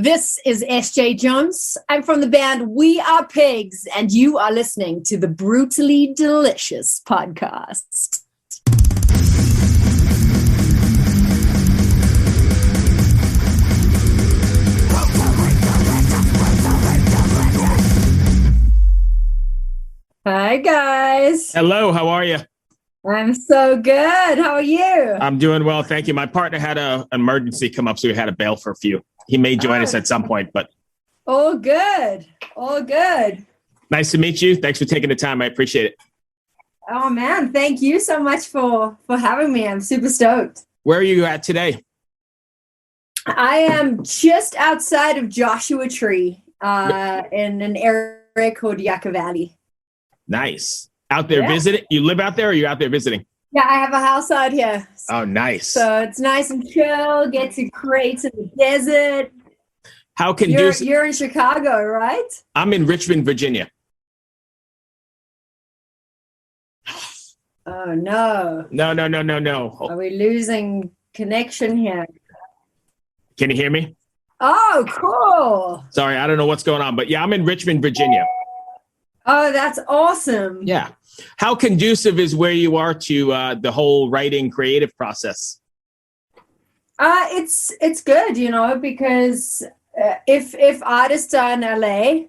This is Esjay Jones. I'm from the band We Are Pigs, and you are listening to the Brutally Delicious podcast. Hi, guys. Hello, how are you? I'm so good. How are you? I'm doing well, thank you. My partner had an emergency come up, so we had to bail for a few. He may join us at some point, but... All good. All good. Nice to meet you. Thanks for taking the time. I appreciate it. Oh, man. Thank you so much for having me. I'm super stoked. Where are you at today? I am just outside of Joshua Tree in an area called Yucca Valley. Nice. Out there visiting? You live out there or are you out there visiting? Yeah, I have a house out here. Oh, nice. So it's nice and chill, get to create in the desert. How can you're in Chicago, right? I'm in Richmond, Virginia. Oh, no. No. Are we losing connection here? Can you hear me? Oh, cool. Sorry, I don't know what's going on, but yeah, I'm in Richmond, Virginia. Oh, that's awesome. Yeah. How conducive is where you are to the whole writing creative process? It's good, because if artists are in LA,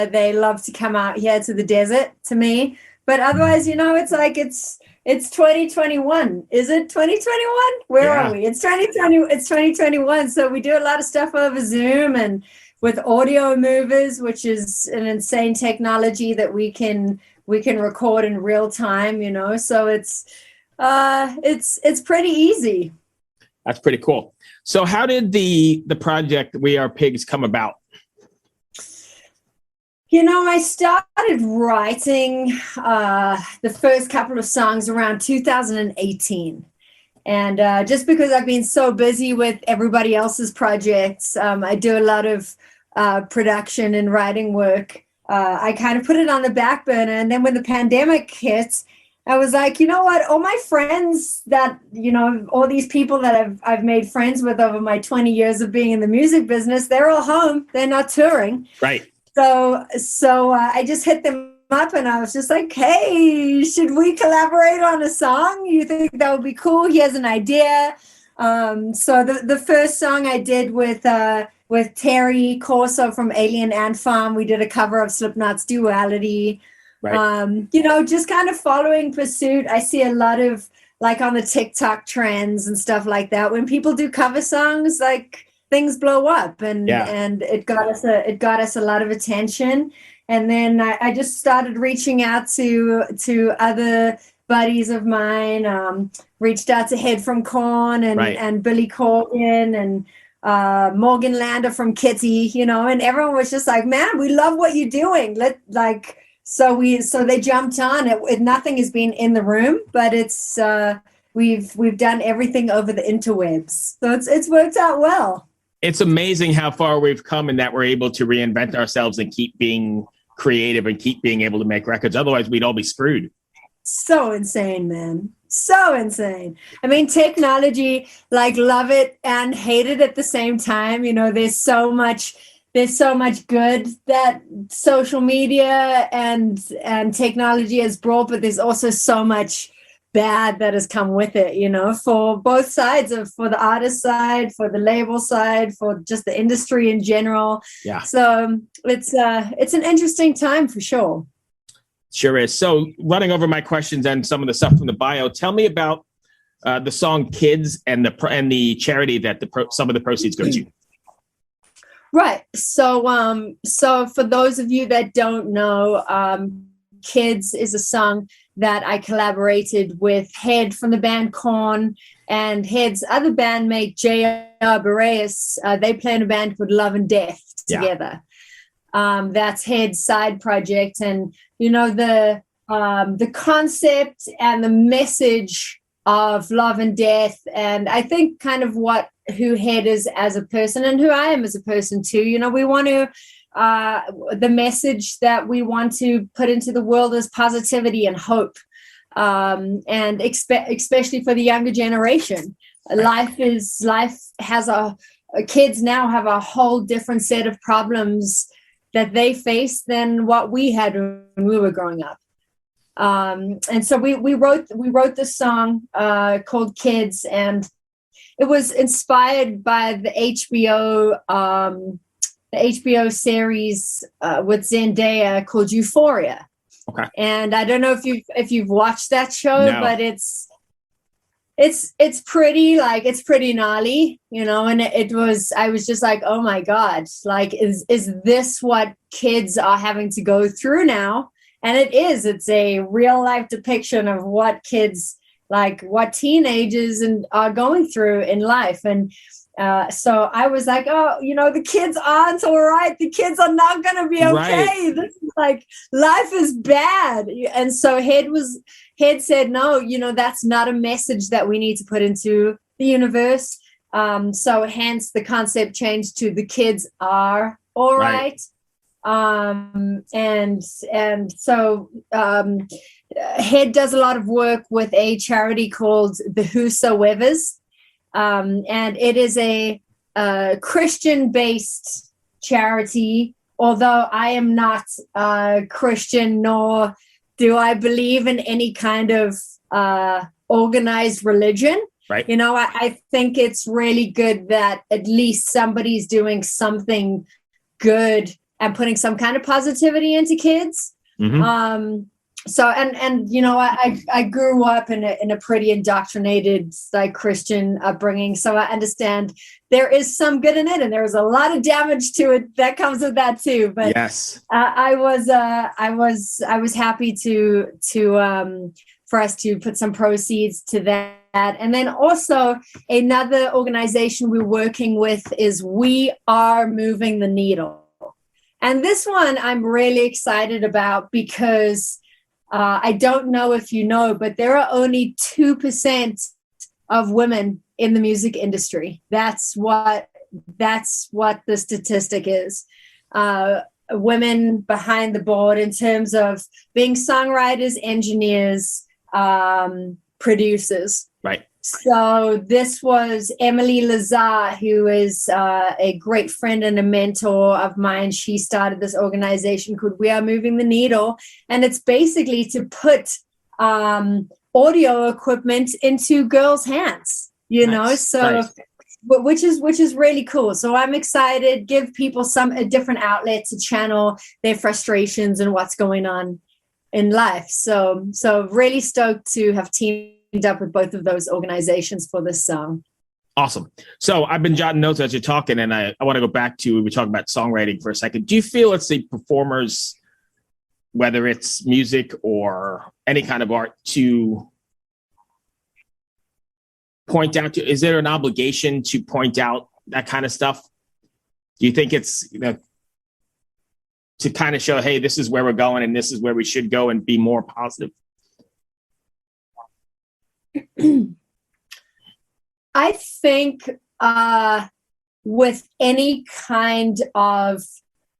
they love to come out here to the desert to me. But otherwise, it's like it's 2021. Is it 2021? Where are we? It's 2020. It's 2021. So we do a lot of stuff over Zoom and with audio movers, which is an insane technology that we can record in real time, so it's pretty easy. That's pretty cool. So how did the project We Are Pigs come about? I started writing the first couple of songs around 2018. And just because I've been so busy with everybody else's projects, I do a lot of production and writing work. I kind of put it on the back burner. And then when the pandemic hit, I was like, you know what? All my friends that, all these people that I've made friends with over my 20 years of being in the music business, they're all home. They're not touring. Right. So I just hit them up and I was just like, hey, should we collaborate on a song? You think that would be cool? Here's an idea. So the first song I did with Terry Corso from Alien Ant Farm, we did a cover of Slipknot's Duality. Right. Just kind of following pursuit. I see a lot of like on the TikTok trends and stuff like that. When people do cover songs, like things blow up and it got us a lot of attention. And then I just started reaching out to other buddies of mine, reached out to Head from Korn and Billy Corgan and Morgan Lander from Kitty, and everyone was just like, man, we love what you're doing. So they jumped on it. Nothing has been in the room, but it's we've done everything over the interwebs. So it's worked out well. It's amazing how far we've come and that we're able to reinvent ourselves and keep being creative and keep being able to make records. Otherwise, we'd all be screwed. So insane, man. So insane. I mean, technology, love it and hate it at the same time. There's so much good that social media and technology has brought, but there's also so much bad that has come with it, for both sides for the artist side, for the label side, for just the industry in general. Yeah. So it's an interesting time for sure. Sure is. So running over my questions and some of the stuff from the bio, tell me about the song Kids and the charity that some of the proceeds go to. Right. So for those of you that don't know, Kids is a song that I collaborated with Head from the band Korn and Head's other bandmate, J.R. Boreas. They play in a band called Love and Death together. Yeah. That's Head's side project. And, the concept and the message of love and death. And I think kind of who Head is as a person and who I am as a person too. We want to, the message that we want to put into the world is positivity and hope. And especially for the younger generation. Life has a kids now have a whole different set of problems that they face than what we had when we were growing up. And so we wrote this song called Kids, and it was inspired by the HBO series with Zendaya called Euphoria. Okay. And I don't know if you've watched that show, No. but it's pretty, like, it's pretty gnarly, you know. And I was just like, oh my God, like, is this what kids are having to go through now? And it's a real life depiction of what kids, like what teenagers are going through in life. And so I was like, oh, you know, the kids aren't all right. The kids are not going to be okay. Right. This is like, life is bad. And so Head said, no, you know, that's not a message that we need to put into the universe. So hence the concept changed to the kids are all right. And so Head does a lot of work with a charity called the Whosoevers. And it is a Christian-based charity, although I am not Christian, nor do I believe in any kind of organized religion. Right. You know, I think it's really good that at least somebody's doing something good and putting some kind of positivity into kids. Mm-hmm. So, and you know, I grew up in a pretty indoctrinated, like, Christian upbringing. So I understand there is some good in it, and there is a lot of damage to it that comes with that too. But yes, I was happy to for us to put some proceeds to that. And then also another organization we're working with is We Are Moving the Needle. And this one I'm really excited about because I don't know if you know, but there are only 2% of women in the music industry. That's what the statistic is. Women behind the board in terms of being songwriters, engineers, producers. Right. So this was Emily Lazar, who is a great friend and a mentor of mine. She started this organization called We Are Moving the Needle, and it's basically to put audio equipment into girls' hands, you know, so nice. which is really cool. So I'm excited, give people a different outlet to channel their frustrations and what's going on in life. So really stoked to have teamed up with both of those organizations for this song. Awesome. So I've been jotting notes as you're talking, and I want to go back to, we were talking about songwriting for a second. Do you feel it's the performers, whether it's music or any kind of art, to point out is there an obligation to point out that kind of stuff? Do you think it's, you know, to kind of show, hey, this is where we're going and this is where we should go, and be more positive? I think with any kind of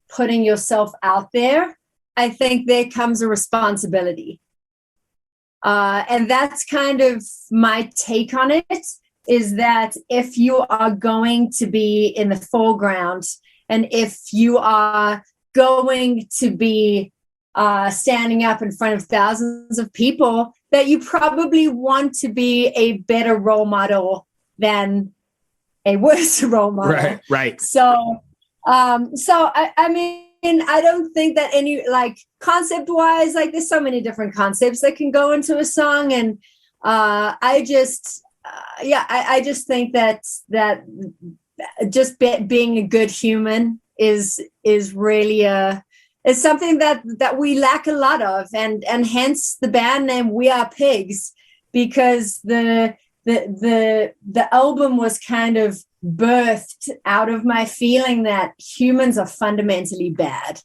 putting yourself out there, I think there comes a responsibility. And that's kind of my take on it, is that if you are going to be in the foreground, and if you are going to be standing up in front of thousands of people, that you probably want to be a better role model than a worse role model. Right. So I mean, I don't think that any, like, concept wise, like, there's so many different concepts that can go into a song. And I just think that just being a good human is really it's something that we lack a lot of, and hence the band name We Are Pigs, because the album was kind of birthed out of my feeling that humans are fundamentally bad.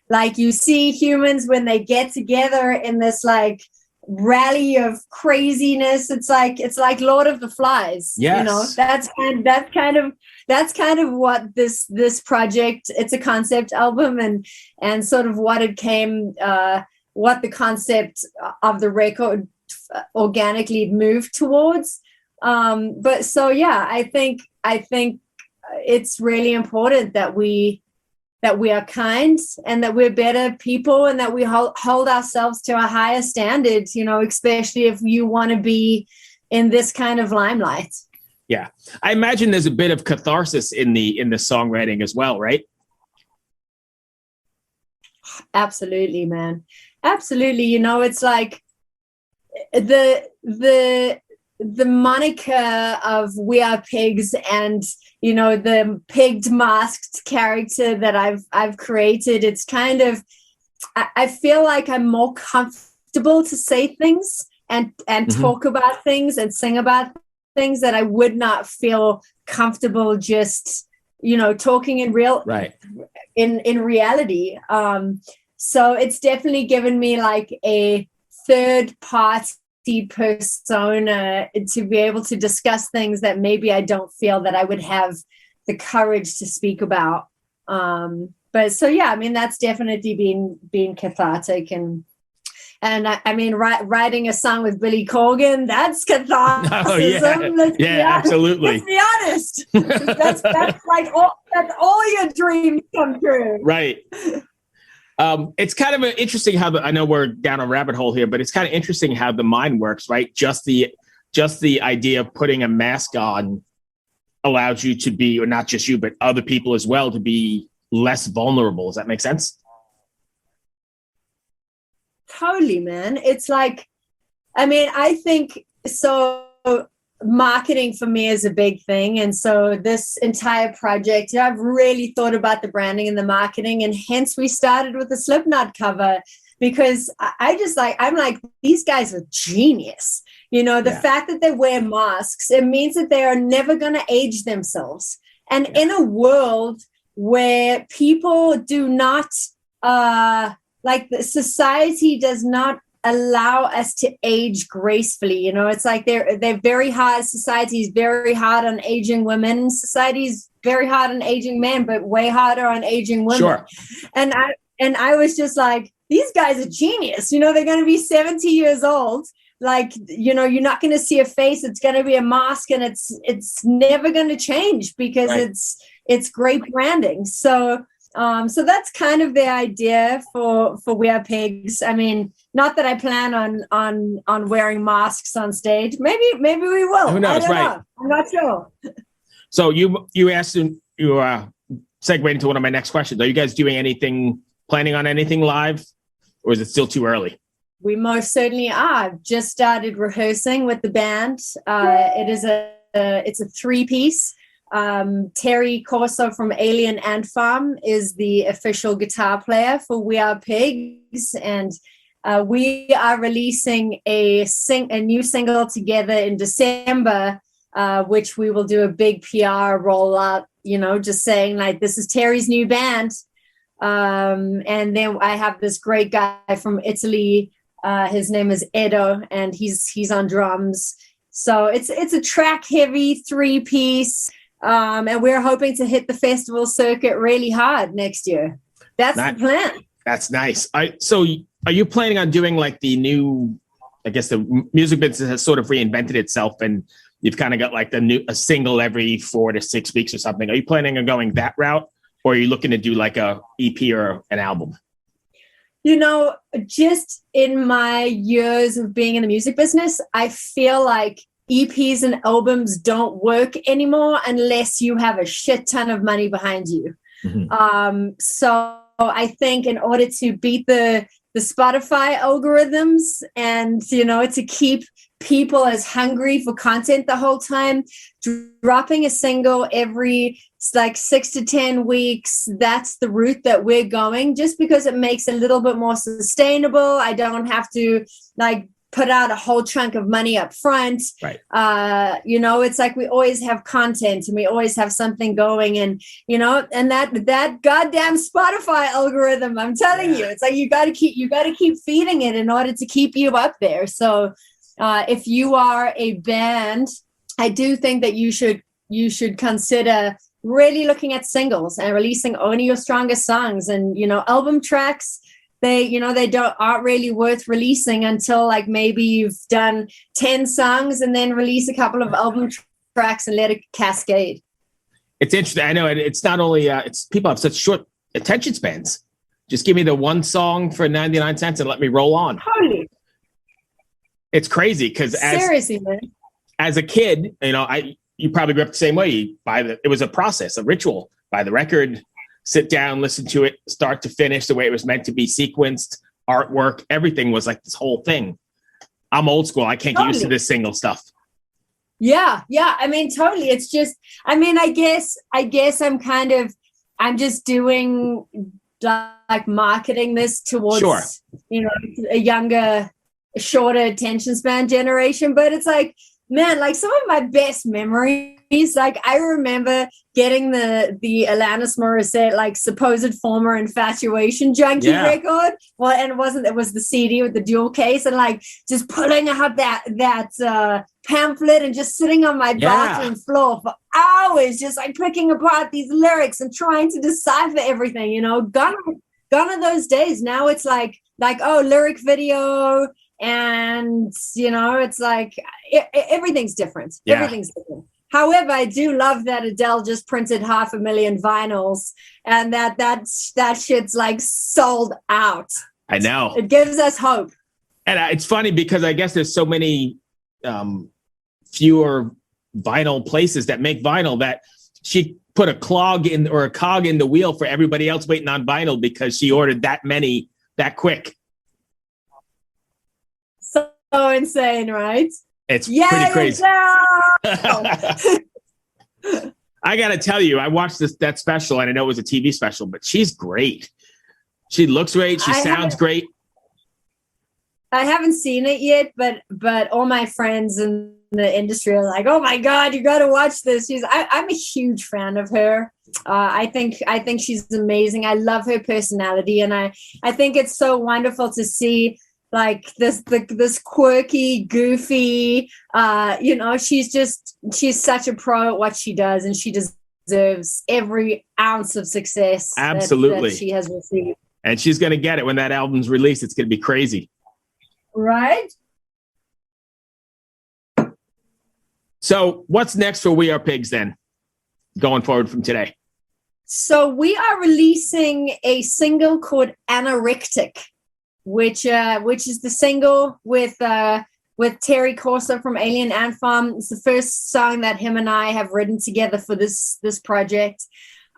Like, you see humans when they get together in this, like, rally of craziness, it's like Lord of the Flies. Yes. You know, that's kind of what this project, it's a concept album, and sort of what it came, what the concept of the record organically moved towards. But so, yeah, I think it's really important that we are kind and that we're better people and that we hold ourselves to a higher standard, especially if you want to be in this kind of limelight. Yeah. I imagine there's a bit of catharsis in the songwriting as well, right? Absolutely, man. Absolutely. It's like the moniker of We Are Pigs and, the pigged masked character that I've created. It's kind of, I feel like I'm more comfortable to say things and talk about things and sing about things that I would not feel comfortable just, talking in in reality. So it's definitely given me like a third party persona to be able to discuss things that maybe I don't feel that I would have the courage to speak about. But so, yeah, I mean, that's definitely been cathartic. And I mean, writing a song with Billy Corgan, that's catharsis. Oh, yeah, absolutely. Let's be honest. that's like all your dreams come true. Right. It's kind of interesting how I know we're down a rabbit hole here, but it's kind of interesting how the mind works, right? Just the idea of putting a mask on allows you to be, or not just you, but other people as well, to be less vulnerable. Does that make sense? Totally, man. It's like, I mean, I think so. Marketing for me is a big thing. And so this entire project, I've really thought about the branding and the marketing, and hence we started with the Slipknot cover, because I'm like, these guys are genius. The fact that they wear masks, it means that they are never going to age themselves. And in a world where people do not, like the society does not allow us to age gracefully. It's like they're very hard. Society is very hard on aging women. Society is very hard on aging men, but way harder on aging women. Sure. And I was just like, these guys are genius. They're going to be 70 years old. Like, you're not going to see a face. It's going to be a mask, and it's never going to change because it's great branding. So that's kind of the idea for We Are Pigs. I mean, not that I plan on wearing masks on stage. Maybe we will. Who knows? Right. Know. I'm not sure. So you asked, you segued into one of my next questions. Are you guys planning on anything live, or is it still too early? We most certainly are. Just started rehearsing with the band. It's a 3-piece. Terry Corso from Alien Ant Farm is the official guitar player for We Are Pigs, and we are releasing a new single together in December, which we will do a big PR rollout, just saying like, this is Terry's new band. And then I have this great guy from Italy. His name is Edo, and he's on drums. So it's a track heavy 3-piece. And we're hoping to hit the festival circuit really hard next year. That's the plan. That's nice. So are you planning on doing like the new, I guess the music business has sort of reinvented itself, and you've kind of got like a single every 4 to 6 weeks or something. Are you planning on going that route, or are you looking to do like a EP or an album? Just in my years of being in the music business, I feel like EPs and albums don't work anymore unless you have a shit ton of money behind you. Mm-hmm. So I think in order to beat the Spotify algorithms and, to keep people as hungry for content the whole time, dropping a single every 6 to 10 weeks, that's the route that we're going, just because it makes it a little bit more sustainable. I don't have to put out a whole chunk of money up front. Right. It's like we always have content and we always have something going, and and that goddamn Spotify algorithm, I'm telling you, it's like you got to keep feeding it in order to keep you up there. So if you are a band, I do think that you should consider really looking at singles and releasing only your strongest songs. And album tracks, they aren't really worth releasing until maybe you've done 10 songs and then release a couple of album tracks and let it cascade. It's interesting. I know it's not only it's people have such short attention spans. Just give me the one song for 99 cents and let me roll on. Totally. It's crazy because Seriously, man. As a kid, you probably grew up the same way. It was a process, a ritual. Buy the record, sit down, listen to it, start to finish the way it was meant to be, sequenced, artwork, everything was like this whole thing. I'm old school. I can't get used to this single stuff. Yeah. I mean, totally. It's just, I mean, I guess I'm just doing like marketing this towards, a younger, shorter attention span generation. But it's like, man, like some of my best memories, like I remember getting the Alanis Morissette, like supposed former infatuation junkie record. Well, and it was the CD with the dual case, and like just pulling out that pamphlet and just sitting on my bathroom floor for hours, just like picking apart these lyrics and trying to decipher everything, gone are those days. Now it's like, oh, lyric video. And, it's like everything's different. Yeah. Everything's different. However, I do love that Adele just printed 500,000 vinyls and that shit's like sold out. I know. It gives us hope. And it's funny because I guess there's so many fewer vinyl places that make vinyl that she put a cog in the wheel for everybody else waiting on vinyl because she ordered that many that quick. So insane, right? It's pretty crazy. I gotta tell you, I watched that special and I know it was a TV special, but she's great. She looks great. She sounds great. I haven't seen it yet, but all my friends in the industry are like, "Oh my God, you got to watch this." I'm a huge fan of her. I think she's amazing. I love her personality, and I think it's so wonderful to see like this quirky, goofy. She's such a pro at what she does, and she deserves every ounce of success. Absolutely, that she has received, and she's gonna get it when that album's released. It's gonna be crazy. Right. So what's next for We Are Pigs then, going forward from today? So we are releasing a single called Anorectic, which is the single with Terry Corso from Alien Ant Farm. It's the first song that him and I have written together for this project.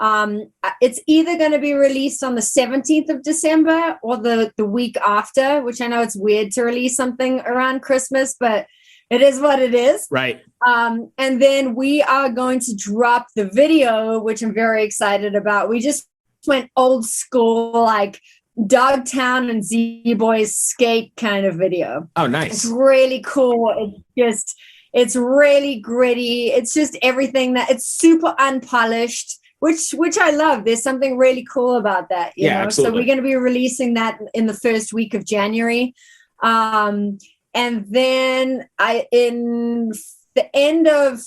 It's either going to be released on the 17th of December or the week after, which I know it's weird to release something around Christmas, but it is what it is. Right. And then we are going to drop the video, which I'm very excited about. We just went old school, like Dogtown and Z-Boys skate kind of video. Oh, nice. It's really cool. It's really gritty. It's just everything it's super unpolished. Which I love. There's something really cool about that. You know? Absolutely. So we're going to be releasing that in the first week of January. And then in the end of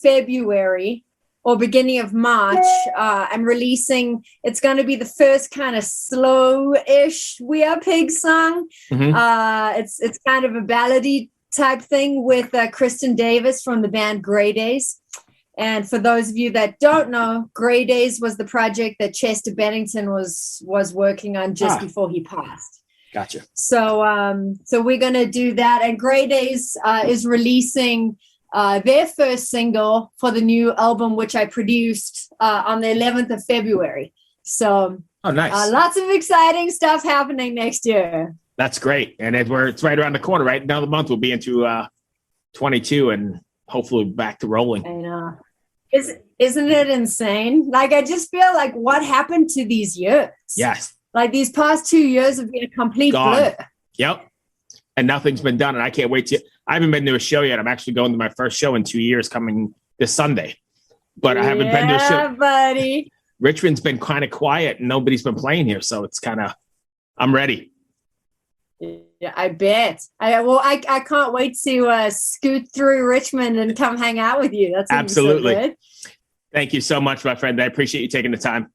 February or beginning of March, I'm releasing, it's going to be the first kind of slow-ish We Are Pigs song. Mm-hmm. It's kind of a ballady type thing with Kristen Davis from the band Grey Days. And for those of you that don't know, Grey Days was the project that Chester Bennington was working on just before he passed. Gotcha. So we're going to do that. And Grey Days is releasing their first single for the new album, which I produced on the 11th of February. So nice. Lots of exciting stuff happening next year. That's great. And it's right around the corner, right? Now the month will be into 22 and hopefully back to rolling. I know. Isn't it insane? Like, I just feel like what happened to these years? Yes. Like these past 2 years have been a complete blur. Yep. And nothing's been done. And I can't wait I haven't been to a show yet. I'm actually going to my first show in 2 years coming this Sunday. But I haven't been to a show. Yeah, buddy. Richmond's been kind of quiet and nobody's been playing here. So it's I'm ready. Yeah, I bet. I can't wait to scoot through Richmond and come hang out with you. That's absolutely. So good. Thank you so much, my friend. I appreciate you taking the time.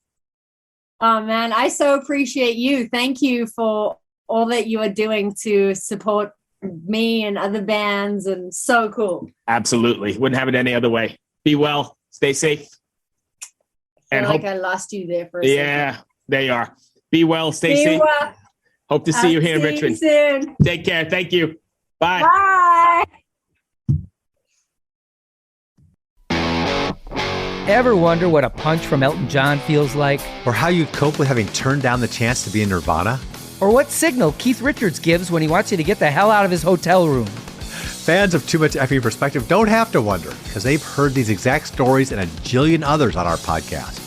Oh man, I so appreciate you. Thank you for all that you are doing to support me and other bands, and so cool. Absolutely. Wouldn't have it any other way. Be well. Stay safe. I feel like I lost you there for a second. Yeah, there you are. Be well. Stay safe. Well. Hope to see you here in Richmond. Soon. Take care. Thank you. Bye. Bye. Ever wonder what a punch from Elton John feels like? Or how you'd cope with having turned down the chance to be in Nirvana? Or what signal Keith Richards gives when he wants you to get the hell out of his hotel room? Fans of Too Much Effing Perspective don't have to wonder, because they've heard these exact stories and a jillion others on our podcast.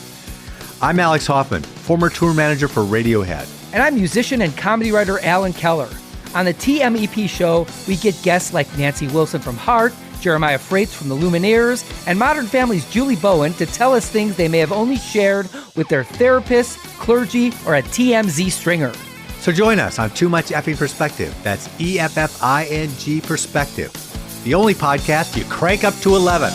I'm Alex Hoffman, former tour manager for Radiohead. And I'm musician and comedy writer Alan Keller. On the TMEP show, we get guests like Nancy Wilson from Heart, Jeremiah Freites from the Lumineers, and Modern Family's Julie Bowen to tell us things they may have only shared with their therapist, clergy, or a TMZ stringer. So join us on Too Much Effing Perspective. That's EFFING Perspective. The only podcast you crank up to 11.